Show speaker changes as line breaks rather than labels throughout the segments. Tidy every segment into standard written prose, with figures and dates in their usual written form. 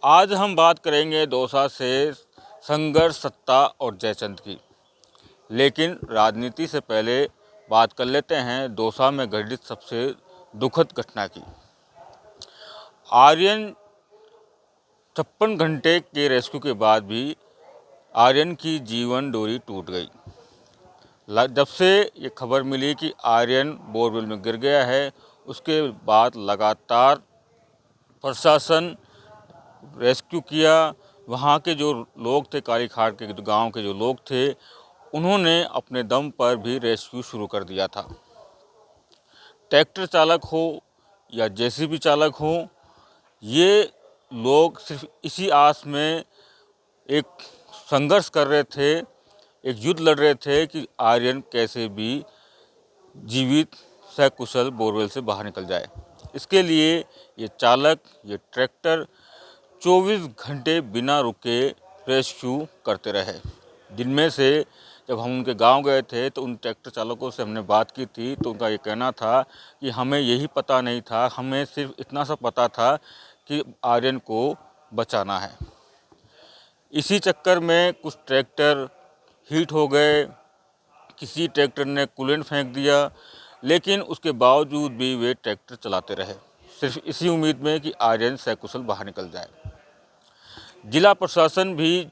आज हम बात करेंगे दौसा से संघर्ष, सत्ता और जयचंद की। लेकिन राजनीति से पहले बात कर लेते हैं दौसा में घटित सबसे दुखद घटना की। आर्यन 56 घंटे के रेस्क्यू के बाद भी आर्यन की जीवन डोरी टूट गई। जब से ये खबर मिली कि आर्यन बोरवेल में गिर गया है, उसके बाद लगातार प्रशासन रेस्क्यू किया। वहाँ के जो लोग थे, कालीखाड़ के जो गांव के जो लोग थे, उन्होंने अपने दम पर भी रेस्क्यू शुरू कर दिया था। ट्रैक्टर चालक हो या जेसीबी चालक हो, ये लोग सिर्फ इसी आस में एक संघर्ष कर रहे थे, एक युद्ध लड़ रहे थे कि आर्यन कैसे भी जीवित सकुशल बोरवेल से बाहर निकल जाए। इसके लिए ये चालक, ये ट्रैक्टर 24 घंटे बिना रुके रेस्क्यू करते रहे। जिनमें से जब हम उनके गांव गए थे तो उन ट्रैक्टर चालकों से हमने बात की थी, तो उनका ये कहना था कि हमें यही पता नहीं था, हमें सिर्फ इतना सा पता था कि आर्यन को बचाना है। इसी चक्कर में कुछ ट्रैक्टर हीट हो गए, किसी ट्रैक्टर ने कूलेंट फेंक दिया, लेकिन उसके बावजूद भी वे ट्रैक्टर चलाते रहे, सिर्फ इसी उम्मीद में कि आर्यन सकुशल बाहर निकल जाए। जिला प्रशासन भी,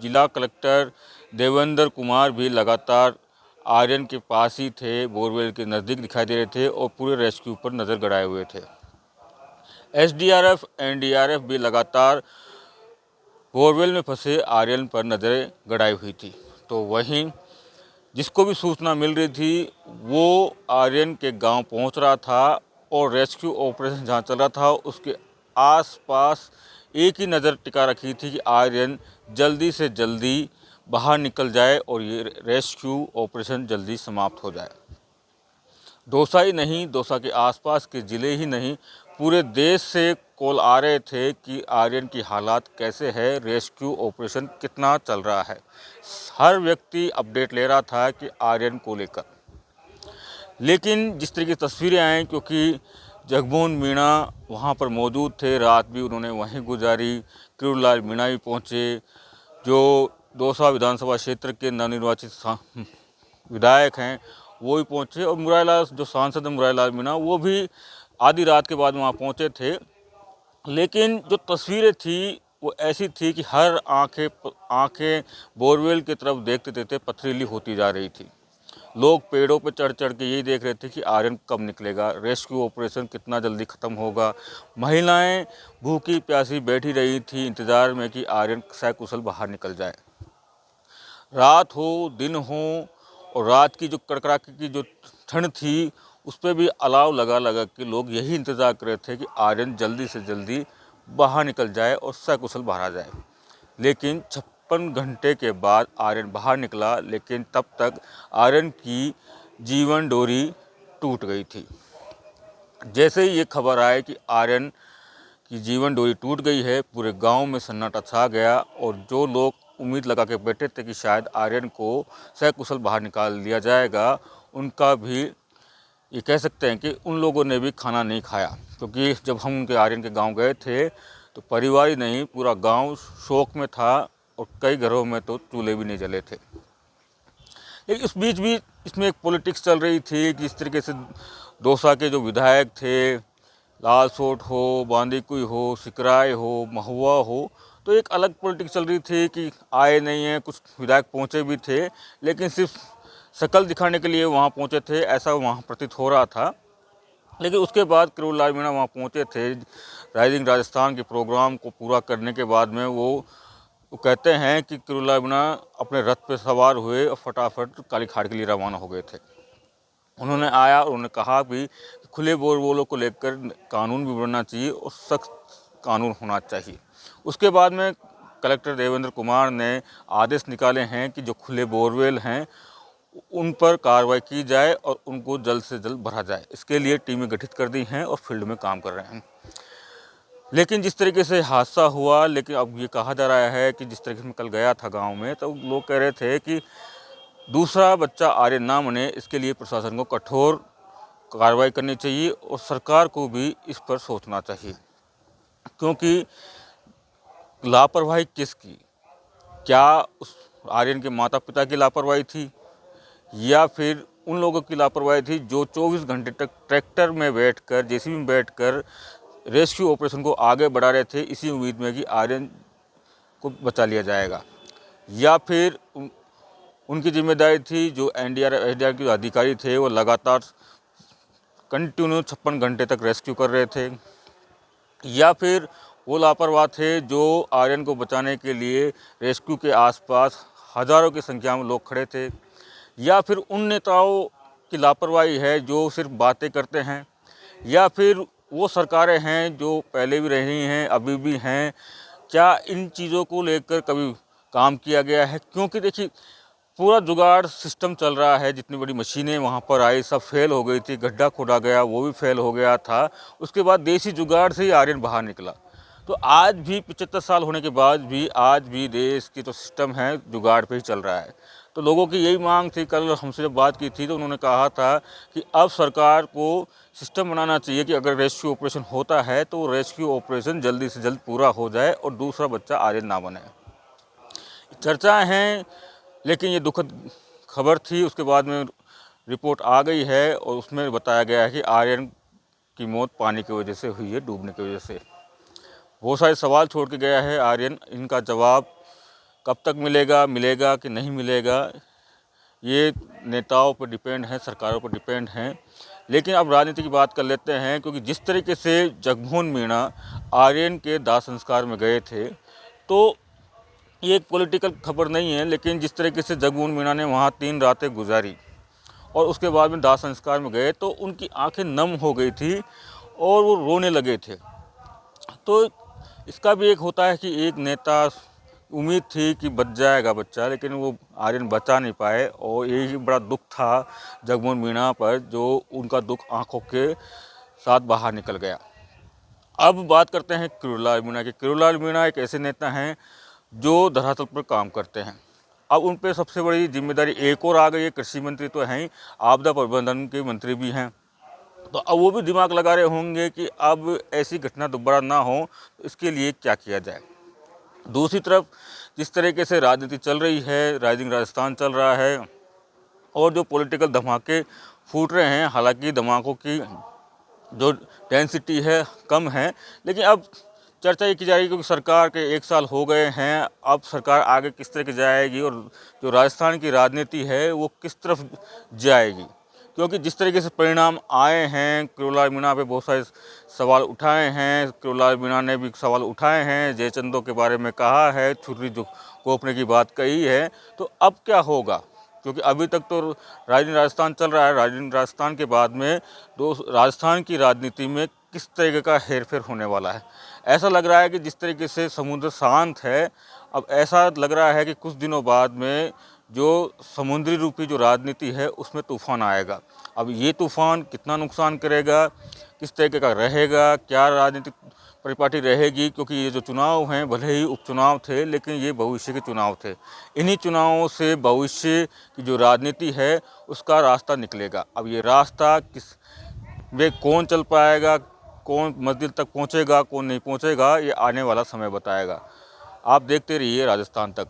जिला कलेक्टर देवेंद्र कुमार भी लगातार आर्यन के पास ही थे, बोरवेल के नज़दीक दिखाई दे रहे थे और पूरे रेस्क्यू पर नज़र गड़ाए हुए थे। एसडीआरएफ, एनडीआरएफ भी लगातार बोरवेल में फंसे आर्यन पर नज़रें गड़ाई हुई थी। तो वहीं जिसको भी सूचना मिल रही थी, वो आर्यन के गांव पहुंच रहा था और रेस्क्यू ऑपरेशन जहां चल रहा था उसके आसपास एक ही नज़र टिका रखी थी कि आर्यन जल्दी से जल्दी बाहर निकल जाए और ये रेस्क्यू ऑपरेशन जल्दी समाप्त हो जाए। दौसा ही नहीं, दौसा के आसपास के ज़िले ही नहीं, पूरे देश से कॉल आ रहे थे कि आर्यन की हालात कैसे है, रेस्क्यू ऑपरेशन कितना चल रहा है। हर व्यक्ति अपडेट ले रहा था कि आर्यन को लेकर। लेकिन जिस तरह की तस्वीरें आएँ, क्योंकि जगमोहन मीणा वहाँ पर मौजूद थे, रात भी उन्होंने वहीं गुजारी, किरोड़ीलाल मीणा भी पहुँचे, जो दौसा विधानसभा क्षेत्र के नवनिर्वाचित विधायक हैं वो भी पहुँचे, और मुरारीलाल, जो सांसद हैं मुरारीलाल मीणा, वो भी आधी रात के बाद वहाँ पहुँचे थे। लेकिन जो तस्वीरें थी वो ऐसी थी कि हर आंखें बोरवेल की तरफ देखते देखते पथरीली होती जा रही थी। लोग पेड़ों पर चढ़ चढ़ के यही देख रहे थे कि आर्यन कब निकलेगा, रेस्क्यू ऑपरेशन कितना जल्दी ख़त्म होगा। महिलाएं भूखी प्यासी बैठी रही थी इंतज़ार में कि आर्यन सकुशल बाहर निकल जाए। रात हो, दिन हो, और रात की जो कड़कड़ाके की जो ठंड थी, उस पर भी अलाव लगा लगा के लोग यही इंतज़ार कर रहे थे कि आर्यन जल्दी से जल्दी बाहर निकल जाए और सकुशल बाहर आ जाए। लेकिन 56 घंटे के बाद आर्यन बाहर निकला, लेकिन तब तक आर्यन की जीवन डोरी टूट गई थी। जैसे ही ये खबर आए कि आर्यन की जीवन डोरी टूट गई है, पूरे गांव में सन्नाटा छा गया, और जो लोग उम्मीद लगा के बैठे थे कि शायद आर्यन को सकुशल बाहर निकाल लिया जाएगा, उनका भी ये कह सकते हैं कि उन लोगों ने भी खाना नहीं खाया। क्योंकि जब हम उनके आर्यन के गांव गए थे तो परिवार ही नहीं, पूरा गांव शोक में था, और कई घरों में तो चूल्हे भी नहीं जले थे। लेकिन इस बीच भी इसमें एक पॉलिटिक्स चल रही थी कि इस तरीके से दौसा के जो विधायक थे, लाल सोट हो, बांदीकुई हो, सिकराय हो, महुआ हो, तो एक अलग पॉलिटिक्स चल रही थी कि आए नहीं हैं। कुछ विधायक पहुंचे भी थे, लेकिन सिर्फ शक्ल दिखाने के लिए वहां पहुंचे थे, ऐसा वहां प्रतीत हो रहा था। लेकिन उसके बाद किरोड़ीलाल मीणा वहाँ पहुँचे थे राइजिंग राजस्थान के प्रोग्राम को पूरा करने के बाद में। वो कहते हैं कि किरोड़ीलाल मीणा अपने रथ पर सवार हुए और फटाफट कालीखाड़ के लिए रवाना हो गए थे। उन्होंने आया और उन्होंने कहा भी कि खुले बोरवेलों को लेकर कानून भी बनना चाहिए और सख्त कानून होना चाहिए। उसके बाद में कलेक्टर देवेंद्र कुमार ने आदेश निकाले हैं कि जो खुले बोरवेल हैं उन पर कार्रवाई की जाए और उनको जल्द से जल्द भरा जाए। इसके लिए टीमें गठित कर दी हैं और फील्ड में काम कर रहे हैं। लेकिन जिस तरीके से हादसा हुआ, लेकिन अब ये कहा जा रहा है कि जिस तरीके से मैं कल गया था गांव में, तो लोग कह रहे थे कि दूसरा बच्चा आर्यन ना बने, इसके लिए प्रशासन को कठोर कार्रवाई करनी चाहिए और सरकार को भी इस पर सोचना चाहिए। क्योंकि लापरवाही किसकी? क्या उस आर्यन के माता पिता की लापरवाही थी, या फिर उन लोगों की लापरवाही थी जो 24 घंटे तक ट्रैक्टर में बैठकर, जेसीबी में बैठकर रेस्क्यू ऑपरेशन को आगे बढ़ा रहे थे, इसी उम्मीद में कि आर्यन को बचा लिया जाएगा? या फिर उनकी जिम्मेदारी थी जो एनडीआरएफ के अधिकारी थे, वो लगातार कंटिन्यू 56 घंटे तक रेस्क्यू कर रहे थे? या फिर वो लापरवाह थे जो आर्यन को बचाने के लिए रेस्क्यू के आसपास हज़ारों की संख्या में लोग खड़े थे? या फिर उन नेताओं की लापरवाही है जो सिर्फ बातें करते हैं? या फिर वो सरकारें हैं जो पहले भी रही हैं, अभी भी हैं? क्या इन चीज़ों को लेकर कभी काम किया गया है? क्योंकि देखिए, पूरा जुगाड़ सिस्टम चल रहा है, जितनी बड़ी मशीनें वहाँ पर आई सब फेल हो गई थी, गड्ढा खोदा गया वो भी फेल हो गया था, उसके बाद देसी जुगाड़ से ही आर्यन बाहर निकला। तो आज भी 75 साल होने के बाद भी आज भी देश की जो सिस्टम है जुगाड़ पे ही चल रहा है। तो लोगों की यही मांग थी, कल हमसे जब बात की थी तो उन्होंने कहा था कि अब सरकार को सिस्टम बनाना चाहिए कि अगर रेस्क्यू ऑपरेशन होता है तो रेस्क्यू ऑपरेशन जल्दी से जल्द पूरा हो जाए और दूसरा बच्चा आर्यन ना बने। चर्चाएं हैं, लेकिन ये दुखद खबर थी। उसके बाद में रिपोर्ट आ गई है और उसमें बताया गया है कि आर्यन की मौत पानी की वजह से हुई है, डूबने की वजह से। बहुत सारे सवाल छोड़ के गया है आर्यन, इनका जवाब कब तक मिलेगा कि नहीं मिलेगा, ये नेताओं पर डिपेंड है, सरकारों पर डिपेंड है। लेकिन अब राजनीति की बात कर लेते हैं, क्योंकि जिस तरीके से जगमोहन मीणा आर्यन के दाह संस्कार में गए थे, तो ये एक पॉलिटिकल खबर नहीं है, लेकिन जिस तरीके से जगमोहन मीणा ने वहाँ 3 रातें गुजारी और उसके बाद में दाह संस्कार में गए तो उनकी आंखें नम हो गई थी और वो रोने लगे थे। तो इसका भी एक होता है कि एक नेता, उम्मीद थी कि बच जाएगा बच्चा, लेकिन वो आर्यन बचा नहीं पाए और यही बड़ा दुख था जगमोहन मीणा पर, जो उनका दुख आंखों के साथ बाहर निकल गया। अब बात करते हैं किरोड़ीलाल मीणा की। किरोड़ीलाल मीणा एक ऐसे नेता हैं जो धरातल पर काम करते हैं। अब उन पर सबसे बड़ी जिम्मेदारी एक और आ गई है, कृषि मंत्री तो हैं ही, आपदा प्रबंधन के मंत्री भी हैं। तो अब वो भी दिमाग लगा रहे होंगे कि अब ऐसी घटना दोबारा ना हो, इसके लिए क्या किया जाए। दूसरी तरफ जिस तरीके से राजनीति चल रही है, राइजिंग राजस्थान चल रहा है और जो पॉलिटिकल धमाके फूट रहे हैं, हालांकि धमाकों की जो डेंसिटी है कम है, लेकिन अब चर्चा ये की जा रही है क्योंकि सरकार के 1 साल हो गए हैं, अब सरकार आगे किस तरह की जाएगी और जो राजस्थान की राजनीति है वो किस तरफ जाएगी। क्योंकि जिस तरीके से परिणाम आए हैं, किरोड़ीलाल मीणा पे बहुत सारे सवाल उठाए हैं, किरोड़ीलाल मीणा ने भी सवाल उठाए हैं, जयचंदों के बारे में कहा है, छुरी जो घोंपने की बात कही है, तो अब क्या होगा? क्योंकि अभी तक तो राजनीति राजस्थान चल रहा है, राजनीति राजस्थान के बाद में राजस्थान की राजनीति में किस तरीके का हेरफेर होने वाला है। ऐसा लग रहा है कि जिस तरीके से समुद्र शांत है, अब ऐसा लग रहा है कि कुछ दिनों बाद में जो समुद्री रूपी जो राजनीति है उसमें तूफान आएगा। अब ये तूफान कितना नुकसान करेगा, किस तरीके का रहेगा, क्या राजनीतिक परिपाटी रहेगी, क्योंकि ये जो चुनाव हैं भले ही उपचुनाव थे, लेकिन ये भविष्य के चुनाव थे। इन्हीं चुनावों से भविष्य की जो राजनीति है उसका रास्ता निकलेगा। अब ये रास्ता कौन चल पाएगा, कौन मंजिल तक पहुंचेगा, कौन नहीं पहुंचेगा, ये आने वाला समय बताएगा। आप देखते रहिए राजस्थान तक।